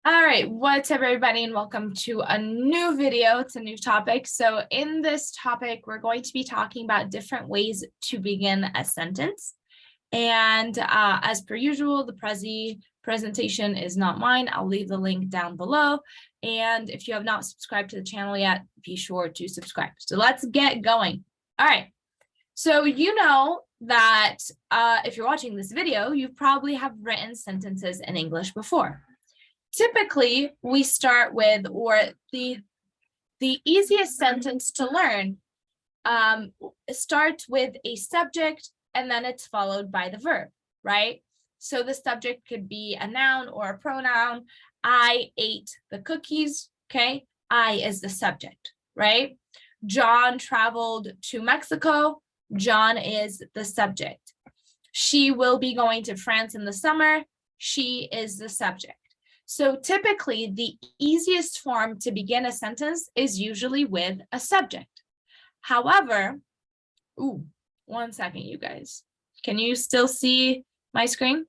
All right, what's up, everybody, and welcome to a new video. It's a new topic. So in this topic, we're going to be talking about different ways to begin a sentence. And as per usual, the presentation is not mine. I'll leave the link down below. And if you have not subscribed to the channel yet, be sure to subscribe. So let's get going. All right. So you know that if you're watching this video, you probably have written sentences in English before. Typically, we start with, or the easiest sentence to learn starts with a subject and then it's followed by the verb, right? So the subject could be a noun or a pronoun. I ate the cookies, okay? I is the subject, right? John traveled to Mexico. John is the subject. She will be going to France in the summer. She is the subject. So typically, the easiest form to begin a sentence is usually with a subject. However, one second, you guys. Can you still see my screen?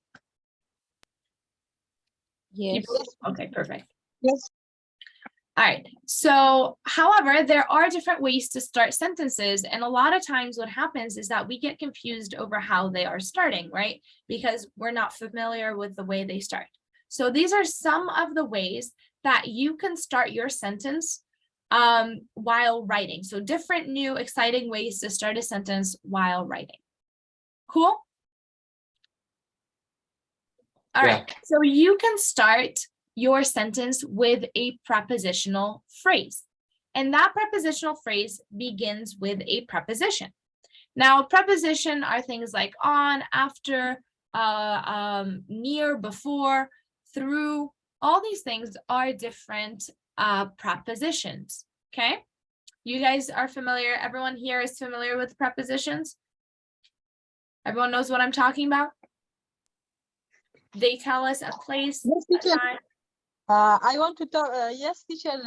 Yes. Okay, perfect. Yes. All right. So, however, there are different ways to start sentences. And a lot of times what happens is that we get confused over how they are starting, right? Because we're not familiar with the way they start. So these are some of the ways that you can start your sentence while writing. So different new exciting ways to start a sentence while writing. Cool? All right. So you can start your sentence with a prepositional phrase. And that prepositional phrase begins with a preposition. Now, preposition are things like on, after, near, before, through. All these things are different prepositions, okay? You guys are familiar, everyone here is familiar with prepositions? Everyone knows what I'm talking about? They tell us a place, Yes, a teacher. time. I want to talk, yes, teacher,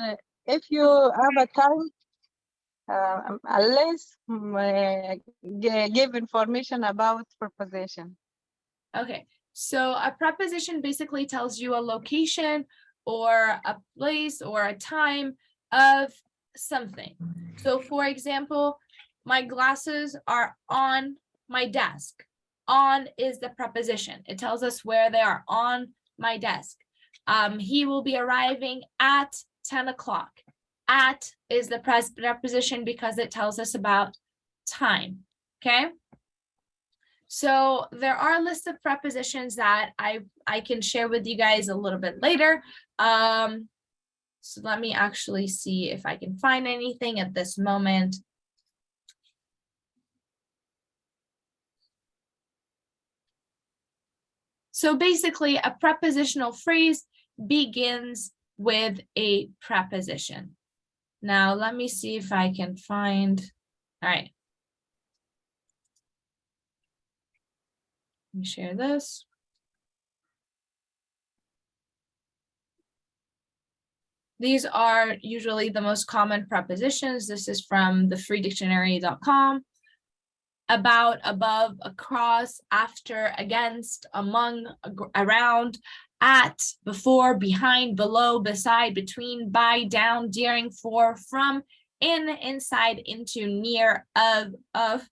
if you have a time, let's give information about preposition. Okay, so a preposition basically tells you a location or a place or a time of something. So for example, my glasses are on my desk. On is the preposition. It tells us where they are on my desk. He will be arriving at 10 o'clock. At is the preposition because it tells us about time, okay? So there are lists of prepositions that I can share with you guys a little bit later. So let me actually see if I can find anything at this moment. So basically, a prepositional phrase begins with a preposition. Now, let me see if I can find, all right. Let me share this. These are usually the most common prepositions. This is from thefreedictionary.com. About, above, across, after, against, among, around, at, before, behind, below, beside, between, by, down, during, for, from, in, inside, into, near, of,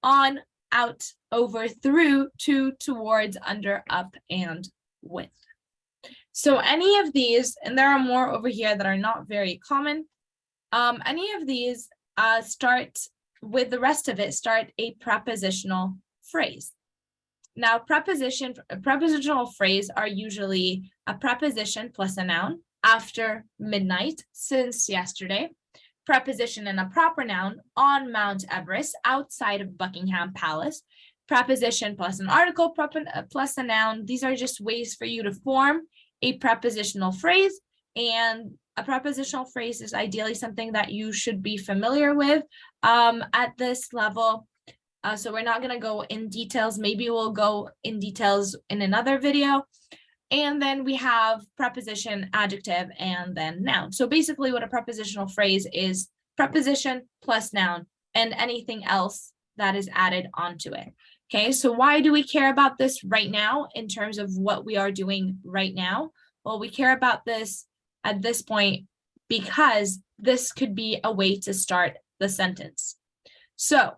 on, out, over, through, to, towards, under, up, and with. So any of these, and there are more over here that are not very common, any of these start with the rest of it, start a prepositional phrase. Now, prepositional phrase are usually a preposition plus a noun, after midnight, since yesterday, preposition and a proper noun, on Mount Everest, outside of Buckingham Palace, preposition plus an article plus a noun. These are just ways for you to form a prepositional phrase, and a prepositional phrase is ideally something that you should be familiar with at this level. So we're not going to go in details. Maybe we'll go in details in another video. And then we have preposition, adjective, and then noun. So basically what a prepositional phrase is preposition plus noun and anything else that is added onto it. Okay, so why do we care about this right now in terms of what we are doing right now? Well, we care about this at this point because this could be a way to start the sentence. So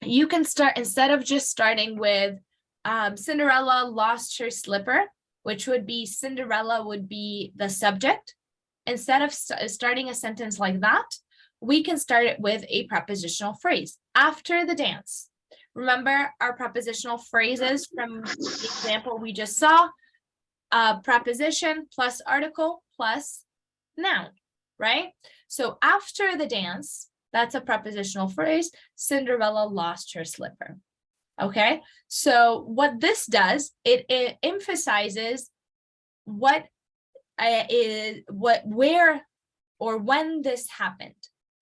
you can start, instead of just starting with Cinderella lost her slipper, which would be Cinderella would be the subject. Instead of starting a sentence like that, we can start it with a prepositional phrase. After the dance. Remember our prepositional phrases from the example we just saw? Preposition plus article plus noun, right? So after the dance, that's a prepositional phrase. Cinderella lost her slipper. Okay, so what this does, it emphasizes what where or when this happened.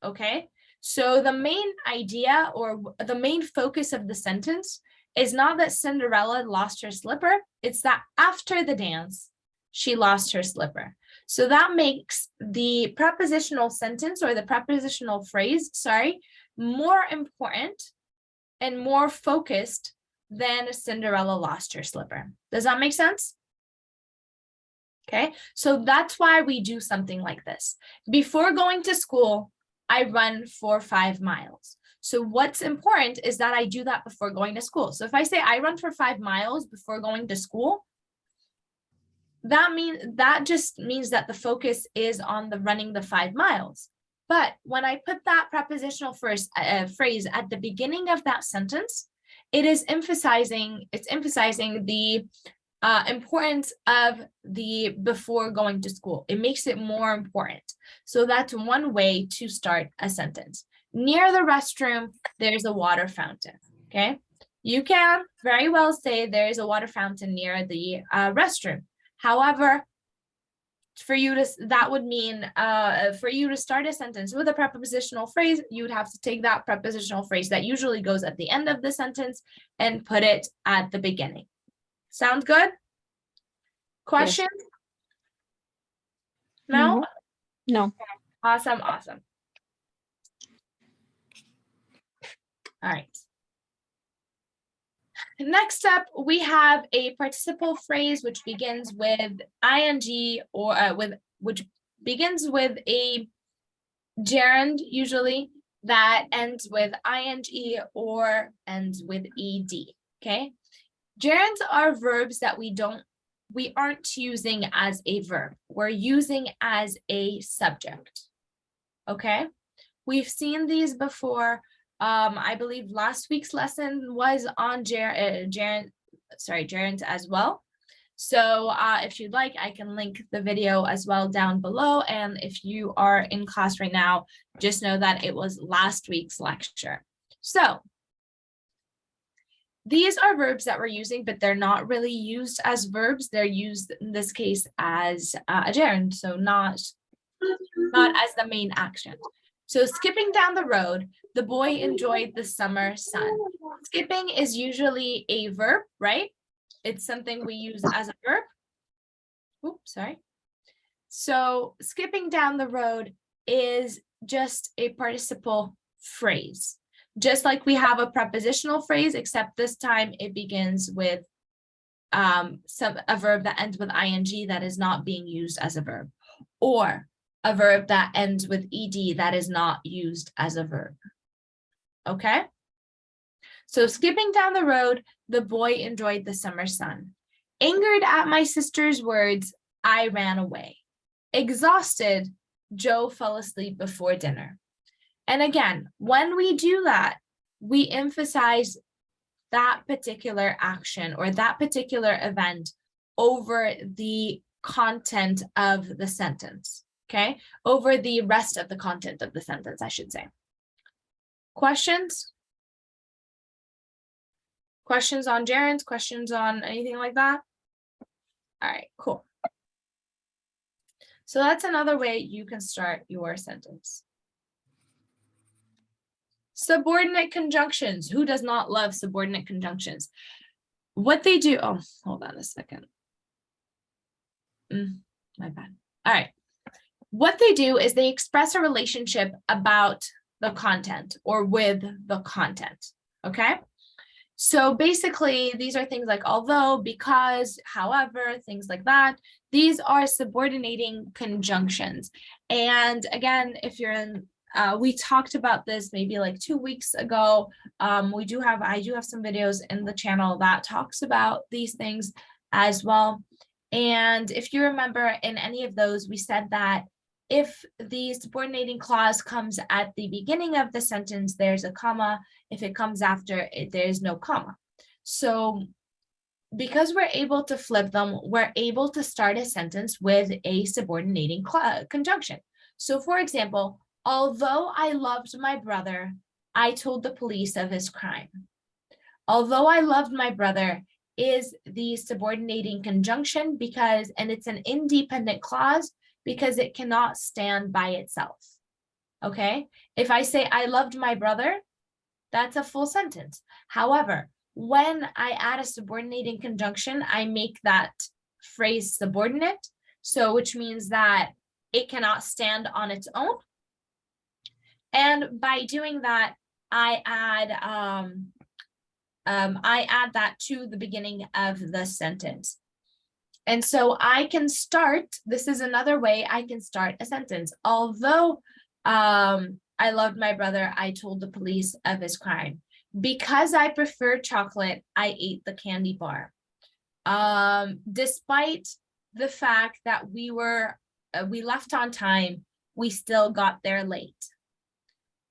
Okay, so the main idea or the main focus of the sentence is not that Cinderella lost her slipper, it's that after the dance, she lost her slipper. So that makes the prepositional sentence or the prepositional phrase, more important and more focused than Cinderella lost her slipper. Does that make sense? Okay, so that's why we do something like this. Before going to school, I run for 5 miles. So what's important is that I do that before going to school. So if I say I run for 5 miles before going to school, that just means that the focus is on the running the 5 miles. But when I put that prepositional phrase at the beginning of that sentence, it's emphasizing the importance of the before going to school. It makes it more important. So that's one way to start a sentence. Near the restroom, there's a water fountain. Okay, you can very well say there's a water fountain near the restroom. However, for you to that would mean for you to start a sentence with a prepositional phrase, you would have to take that prepositional phrase that usually goes at the end of the sentence and put it at the beginning. Sound good? Questions? No? No. Awesome. All right. Next up, we have a participle phrase which begins with ing or which begins with a gerund usually that ends with ing or ends with ed. Okay, gerunds are verbs that we aren't using as a verb. We're using as a subject. Okay, we've seen these before. I believe last week's lesson was on gerunds as well. So if you'd like, I can link the video as well down below. And if you are in class right now, just know that it was last week's lecture. So these are verbs that we're using, but they're not really used as verbs. They're used in this case as a gerund, so not as the main action. So skipping down the road, the boy enjoyed the summer sun. Skipping is usually a verb, right? It's something we use as a verb. Oops, sorry. So skipping down the road is just a participle phrase. Just like we have a prepositional phrase, except this time it begins with a verb that ends with ing that is not being used as a verb, or a verb that ends with ed that is not used as a verb. Okay? So skipping down the road, the boy enjoyed the summer sun. Angered at my sister's words, I ran away. Exhausted, Joe fell asleep before dinner. And again, when we do that, we emphasize that particular action or that particular event over the content of the sentence. Okay, over the rest of the content of the sentence, I should say. Questions? Questions on gerunds? Questions on anything like that? All right, cool. So that's another way you can start your sentence. Subordinate conjunctions. Who does not love subordinate conjunctions? What they do, oh, hold on a second. My bad. All right. What they do is they express a relationship about the content or with the content, okay? So basically, these are things like although, because, however, things like that. These are subordinating conjunctions. And again, if you're in, we talked about this maybe like 2 weeks ago. I do have some videos in the channel that talks about these things as well. And if you remember in any of those, we said that if the subordinating clause comes at the beginning of the sentence, there's a comma. If it comes after it, there's no comma. So because we're able to flip them, we're able to start a sentence with a subordinating conjunction. So for example, although I loved my brother, I told the police of his crime. Although I loved my brother is the subordinating conjunction because, and it's an independent clause because it cannot stand by itself. Okay, if I say I loved my brother, that's a full sentence. However, when I add a subordinating conjunction, I make that phrase subordinate. So which means that it cannot stand on its own. And by doing that, I add that to the beginning of the sentence. And so I can start, this is another way I can start a sentence. Although I loved my brother, I told the police of his crime. Because I prefer chocolate, I ate the candy bar. Despite the fact that we left on time, we still got there late.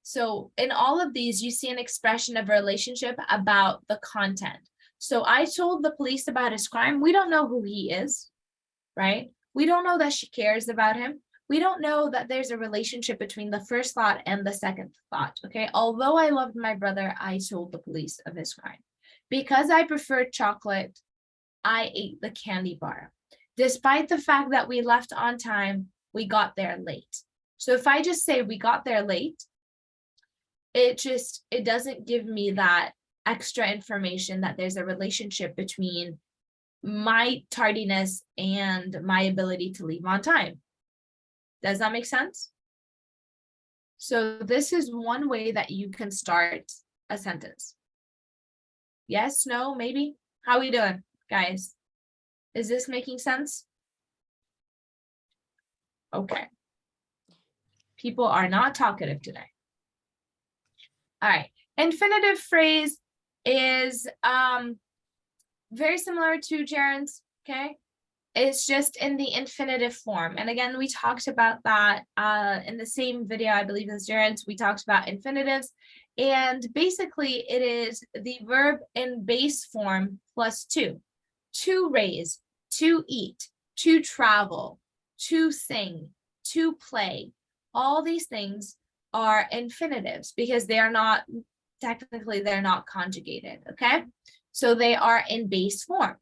So in all of these, you see an expression of a relationship about the content. So I told the police about his crime. We don't know who he is, right? We don't know that she cares about him. We don't know that there's a relationship between the first thought and the second thought, okay? Although I loved my brother, I told the police of his crime. Because I preferred chocolate, I ate the candy bar. Despite the fact that we left on time, we got there late. So if I just say we got there late, it doesn't give me that extra information that there's a relationship between my tardiness and my ability to leave on time. Does that make sense? So this is one way that you can start a sentence. Yes, no, maybe? How are we doing, guys? Is this making sense? Okay. People are not talkative today. All right. Infinitive phrase is very similar to gerunds, okay? It's just in the infinitive form. And again, we talked about that in the same video, I believe, as gerunds. We talked about infinitives. And basically, it is the verb in base form plus to raise, to eat, to travel, to sing, to play. All these things are infinitives because they are not, technically, they're not conjugated, okay? So they are in base form.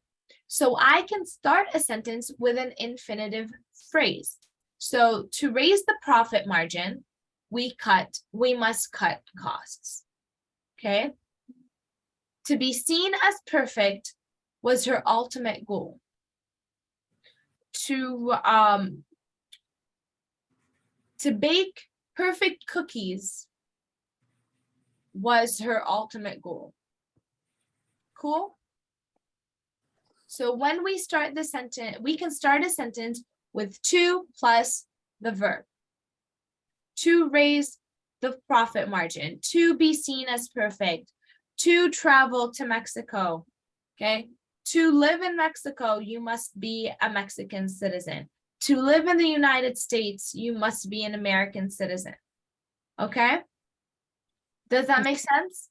So I can start a sentence with an infinitive phrase. So to raise the profit margin, we must cut costs, okay? To be seen as perfect was her ultimate goal. To bake perfect cookies was her ultimate goal. Cool? So when we start the sentence, we can start a sentence with to plus the verb. To raise the profit margin, to be seen as perfect, to travel to Mexico, okay? To live in Mexico, you must be a Mexican citizen. To live in the United States, you must be an American citizen, okay? Does that make sense?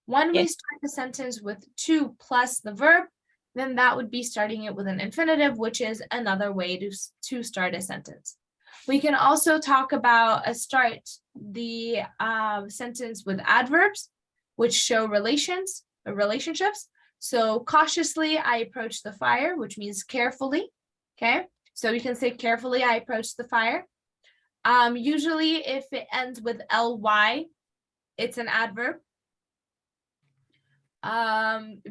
When we start the sentence with to plus the verb, then that would be starting it with an infinitive, which is another way to start a sentence. We can also talk about the sentence with adverbs, which show relationships. So cautiously, I approach the fire, which means carefully, okay? So you can say carefully, I approach the fire. Usually if it ends with ly, it's an adverb.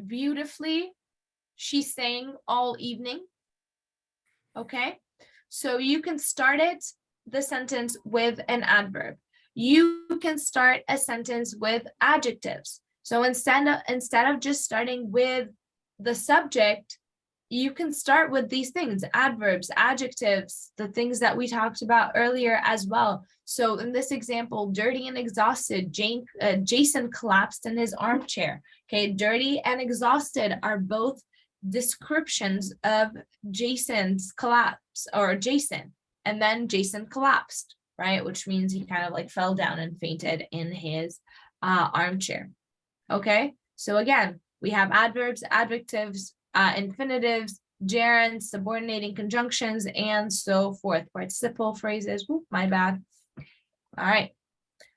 Beautifully, she sang all evening. Okay, so you can start the sentence with an adverb. You can start a sentence with adjectives. So instead of just starting with the subject, you can start with these things, adverbs, adjectives, the things that we talked about earlier as well. So in this example, dirty and exhausted, Jason collapsed in his armchair. Okay, dirty and exhausted are both descriptions of Jason's collapse, or Jason, and then Jason collapsed, right? Which means he kind of like fell down and fainted in his armchair. Okay, so again, we have adverbs, adjectives, infinitives, gerunds, subordinating conjunctions, and so forth. Participle phrases. Ooh, my bad. All right.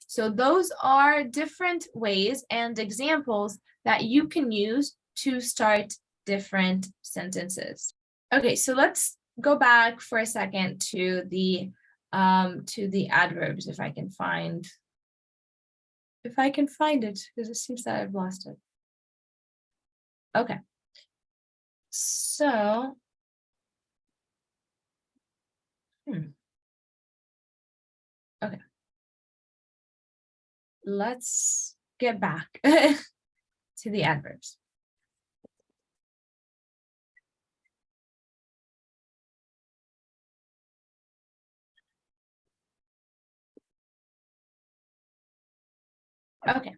So those are different ways and examples that you can use to start different sentences. Okay, so let's go back for a second to the adverbs, if I can find it, because it seems that I've lost it. Okay. So, okay. Let's get back to the adverbs. Okay.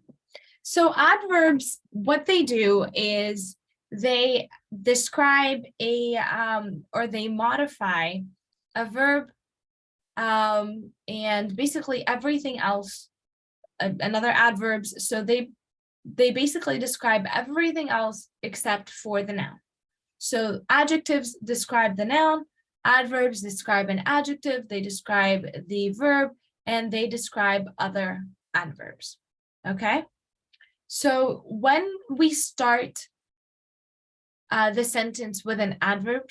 So adverbs, what they do is they describe a or they modify a verb and basically everything else, another adverbs. So they basically describe everything else except for the noun. So adjectives describe the noun, adverbs describe an adjective, they describe the verb, and they describe other adverbs. Okay. So when we start the sentence with an adverb,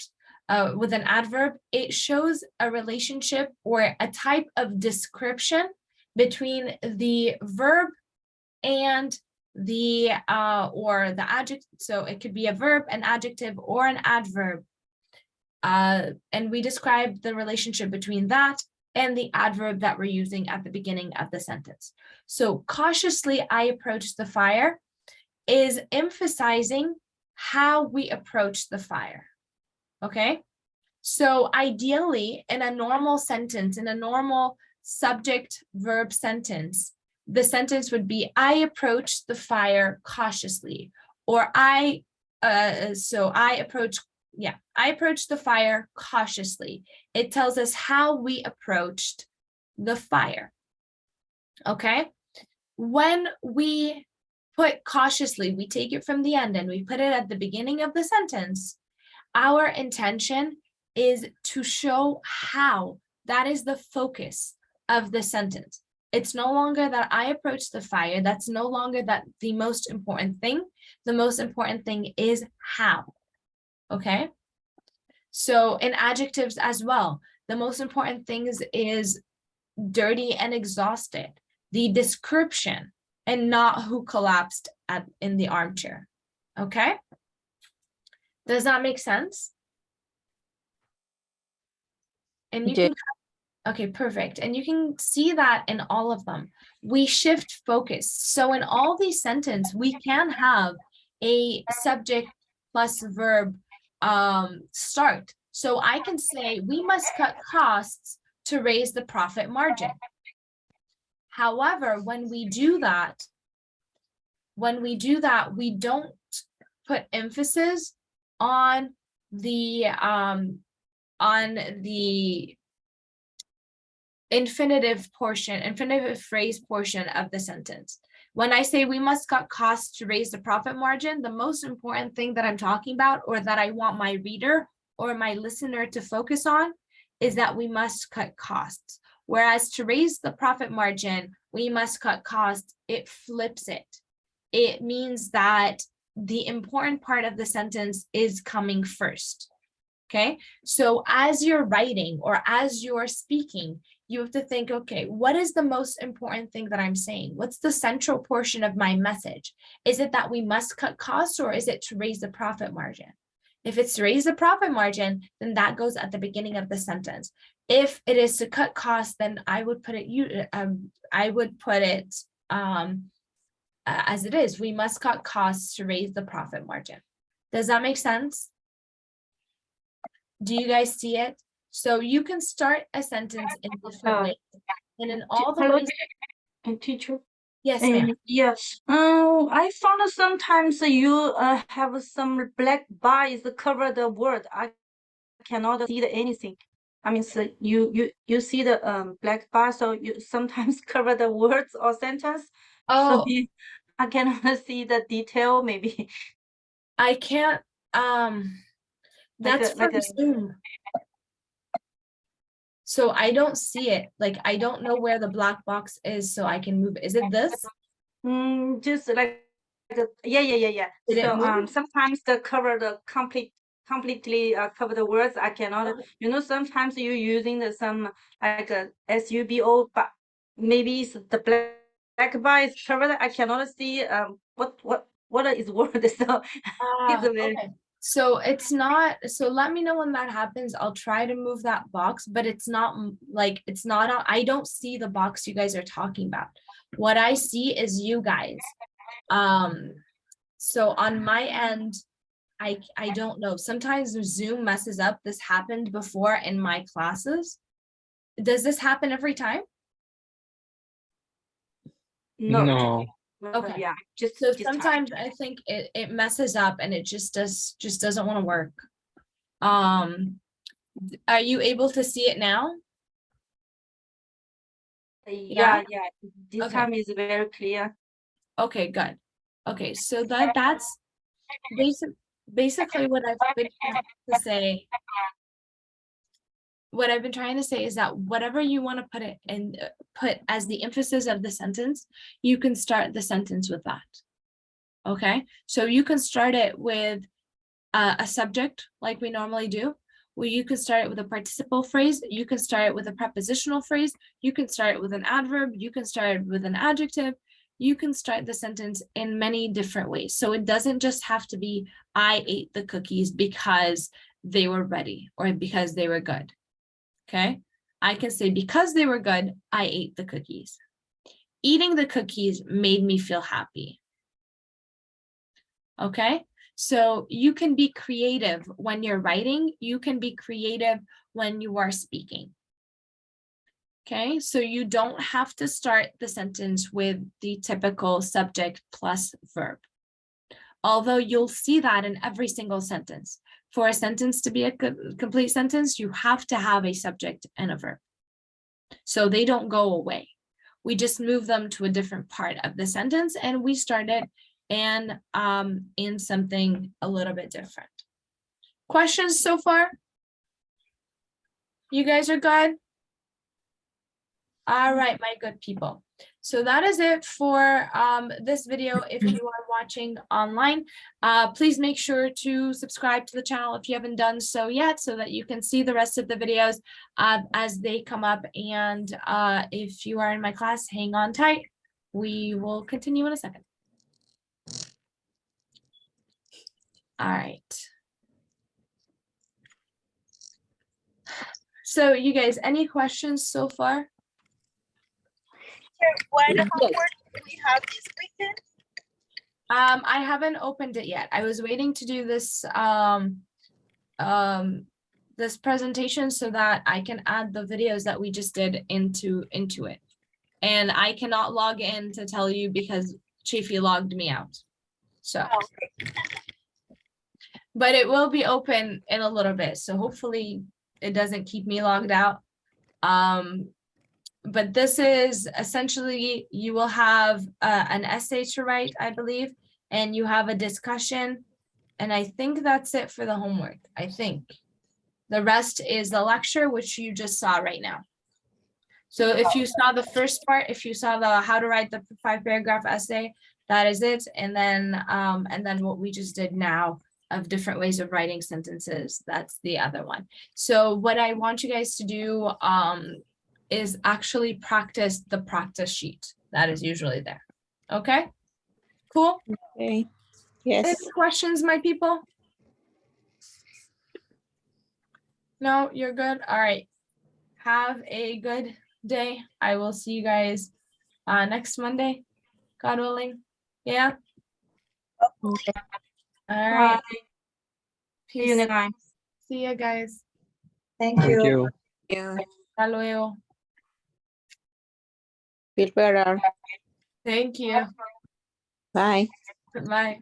it shows a relationship or a type of description between the verb and the or the adjective. So it could be a verb, an adjective, or an adverb. And we describe the relationship between that and the adverb that we're using at the beginning of the sentence. So cautiously I approached the fire is emphasizing how we approach the fire. Okay, so ideally in a normal sentence, in a normal subject verb sentence, the sentence would be I approached the fire cautiously, or I approached the fire cautiously. It tells us how we approached the fire. Okay, when we put cautiously, we take it from the end and we put it at the beginning of the sentence, our intention is to show how. That is the focus of the sentence. It's no longer that I approached the fire. That's no longer that the most important thing. The most important thing is how. Okay. So in adjectives as well, the most important things is dirty and exhausted, the description, and not who collapsed in the armchair. Okay. Does that make sense? And you can, okay, perfect. And you can see that in all of them. We shift focus. So in all these sentences, we can have a subject plus verb start. So I can say, we must cut costs to raise the profit margin. However, when we do that, we don't put emphasis on the infinitive phrase portion of the sentence. When I say we must cut costs to raise the profit margin, the most important thing that I'm talking about, or that I want my reader or my listener to focus on, is that we must cut costs. Whereas to raise the profit margin, we must cut costs, it flips it. It means that the important part of the sentence is coming first. Okay, so as you're writing or as you're speaking, you have to think, okay, what is the most important thing that I'm saying? What's the central portion of my message? Is it that we must cut costs, or is it to raise the profit margin? If it's to raise the profit margin, then that goes at the beginning of the sentence. If it is to cut costs, then I would put it as it is. We must cut costs to raise the profit margin. Does that make sense? Do you guys see it? So you can start a sentence in different ways. And in all the ways. And teacher. Yes, ma'am. Yes. I found that sometimes you have some black bars cover the word. I cannot see anything. I mean, so you see the black bar, so you sometimes cover the words or sentence. Oh, So I cannot see the detail. Maybe I can't. That's like from Zoom. So I don't see it. Like, I don't know where the black box is, so I can move. Is it this? just like yeah. Did it So move? sometimes the cover the completely cover the words. I cannot. Sometimes you using some like a SUBO, but maybe it's the black bar is covered. I cannot see what is word. So it's a very Okay. So it's not, so let me know when that happens. I'll try to move that box, but it's not like, it's not, I don't see the box you guys are talking about. What I see is you guys. So on my end, I don't know. Sometimes Zoom messes up. This happened before in my classes. Does this happen every time? no. Okay. Yeah. Just So this time. sometimes I think it messes up and it just doesn't want to work. Are you able to see it now? Yeah. This Okay. time is very clear. Okay, good. Okay, so that's basically what I've been trying to say. What I've been trying to say is that whatever you want to put it in, put as the emphasis of the sentence, you can start the sentence with that. Okay, so you can start it with a subject like we normally do, where you can start it with a participle phrase, you can start it with a prepositional phrase, you can start it with an adverb, you can start it with an adjective, you can start the sentence in many different ways. So it doesn't just have to be, I ate the cookies because they were ready or because they were good. Okay, I can say because they were good, I ate the cookies. Eating the cookies made me feel happy. Okay, so you can be creative when you're writing, you can be creative when you are speaking. Okay, so you don't have to start the sentence with the typical subject plus verb. Although you'll see that in every single sentence. For a sentence to be a complete sentence, you have to have a subject and a verb. So they don't go away. We just move them to a different part of the sentence and we start it in something a little bit different. Questions so far? You guys are good? All right, my good people. So that is it for this video. If you are watching online, please make sure to subscribe to the channel if you haven't done so yet, so that you can see the rest of the videos as they come up. And if you are in my class, hang on tight. We will continue in a second. All right. So you guys, any questions so far? What homework do we have this weekend? I haven't opened it yet. I was waiting to do this this presentation so that I can add the videos that we just did into it. And I cannot log in to tell you because Chafee logged me out. So, Okay. but it will be open in a little bit. So hopefully it doesn't keep me logged out. But this is essentially, you will have an essay to write, I believe, and you have a discussion. And I think that's it for the homework, I think. The rest is the lecture, which you just saw right now. So if you saw the first part, if you saw the how to write the 5-paragraph essay, that is it. And then what we just did now of different ways of writing sentences, that's the other one. So what I want you guys to do is actually practice the practice sheet that is usually there. Okay, cool. Okay. Yes. Any questions, my people? No, you're good. All right. Have a good day. I will see you guys next Monday, God willing. Yeah. Okay. All Bye. right. See you Peace. next time. See ya, guys. Thank Thank you. you. Yeah. Hasta luego. Feel better. Thank you. Bye. Bye.